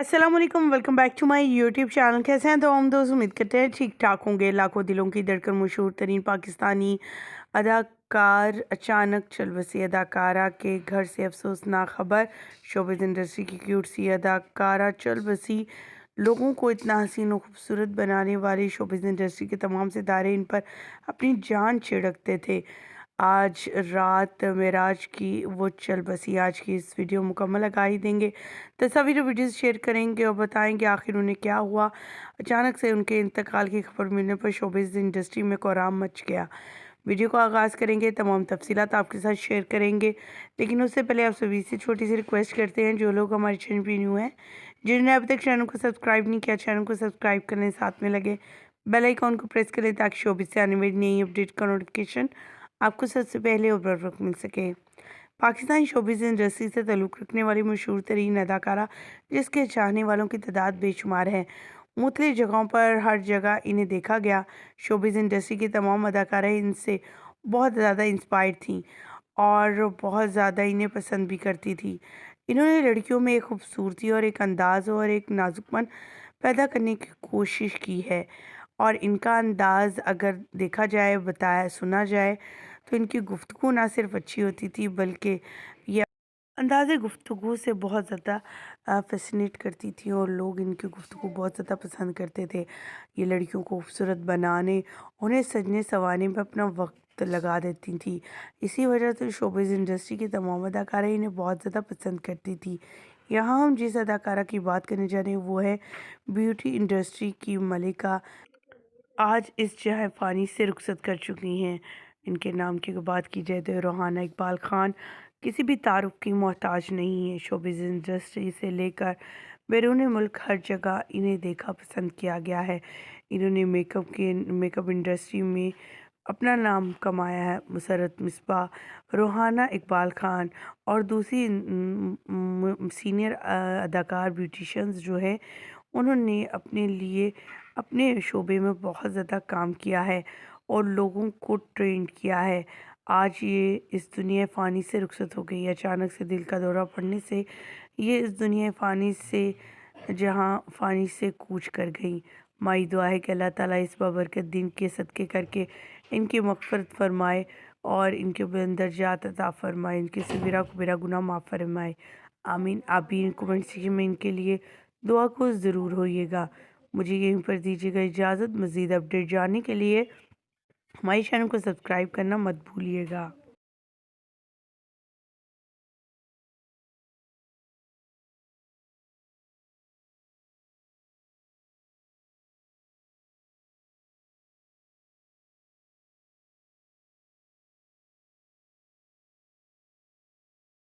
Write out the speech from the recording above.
अस्सलाम वालेकुम, welcome back to my YouTube channel. कैसे हैं तो हम दोस्त? उम्मीद करते हैं ठीक ठाक होंगे। लाखों दिलों की धड़कन मशहूर तरीन पाकिस्तानी अदाकार अचानक चल बसी। अदाकारा के घर से अफसोसनाक खबर। शोबिज़ इंडस्ट्री की क्यूट सी अदाकारा चल बसी। लोगों को इतना हसीन और खूबसूरत बनाने वाली शोबिज़ इंडस्ट्री के तमाम सितारे इन पर अपनी जान छिड़कते थे। आज रात मेराज की वो चल बसी। आज की इस वीडियो मुकम्मल आगाही देंगे, तस्वीर वीडियोस शेयर करेंगे और बताएंगे आखिर उन्हें क्या हुआ। अचानक से उनके इंतकाल की खबर मिलने पर शोबिज़ इंडस्ट्री में कोहराम मच गया। वीडियो का आगाज़ करेंगे, तमाम तफसीलात आपके साथ शेयर करेंगे, लेकिन उससे पहले आप सभी से छोटी सी रिक्वेस्ट करते हैं, जो लोग हमारे चैनल पर न्यू हैं, जिन्होंने अभी तक चैनल को सब्सक्राइब नहीं किया, चैनल को सब्सक्राइब करने साथ में लगे बेल आइकॉन को प्रेस करें ताकि शोबिज़ से आने वाली नई अपडेट का नोटिफिकेशन आपको सबसे पहले और बर वक्त मिल सके। पाकिस्तानी शोबिज़ इंडस्ट्री से ताल्लुक़ रखने वाली मशहूर तरीन अदाकारा, जिसके चाहने वालों की तादाद बेशुमार है। मुख्तलिफ जगहों पर हर जगह इन्हें देखा गया। शोबिज़ इंडस्ट्री की तमाम अदाकाराएँ इनसे बहुत ज़्यादा इंस्पायर्ड थीं और बहुत ज़्यादा इन्हें पसंद भी करती थी। इन्होंने लड़कियों में एक खूबसूरती और एक अंदाज़ और एक नाजुकपन पैदा करने की कोशिश की है, और इनका अंदाज़ अगर देखा जाए, बताया, सुना जाए तो इनकी गुफ्तगू ना सिर्फ अच्छी होती थी, बल्कि ये अंदाज़े गुफ्तगू से बहुत ज़्यादा फ़ैसिनेट करती थी और लोग इनकी गुफ्तगू बहुत ज़्यादा पसंद करते थे। ये लड़कियों को खूबसूरत बनाने, उन्हें सजने संवारने में अपना वक्त लगा देती थी। इसी वजह से शोबिज़ इंडस्ट्री की तमाम अदाकारें इन्हें बहुत ज़्यादा पसंद करती थी। यहाँ हम जिस अदाकारा की बात करने जा रहे हैं वो है ब्यूटी इंडस्ट्री की मलिका, आज इस जहाँ फ़ानी से रुखसत कर चुकी हैं। इनके नाम की बात की जाए तो रोहाना इकबाल खान किसी भी तारुफ की मोहताज नहीं है। शोबिज़ इंडस्ट्री से लेकर बैरून मुल्क हर जगह इन्हें देखा पसंद किया गया है। इन्होंने मेकअप इंडस्ट्री में अपना नाम कमाया है। मुसर्रत मिसबा, रोहाना इकबाल खान और दूसरी सीनियर अदाकार ब्यूटिशियंस जो है, उन्होंने अपने लिए अपने शोबे में बहुत ज़्यादा काम किया है और लोगों को ट्रेंड किया है। आज ये इस दुनिया फ़ानी से रुखसत हो गई है। अचानक से दिल का दौरा पड़ने से ये इस दुनिया फ़ानी से जहाँ फ़ानी से कूच कर गई। माई दुआ है कि अल्लाह ताला इस बाबरकत दिन के सदक़े करके इनकी मग़फ़िरत फ़रमाए और इनके बुलंद दर्जात अता फ़रमाए, इनके सगीरा कबीरा गुनाह माफ़ फ़रमाए। आमीन। आप भी कमेंट सेक्शन में इनके लिए दुआ को ज़रूर होइएगा। मुझे यहीं पर दीजिएगा इजाज़त। मज़ीद अपडेट जानने के लिए हमारे चैनल को सब्सक्राइब करना मत भूलिएगा।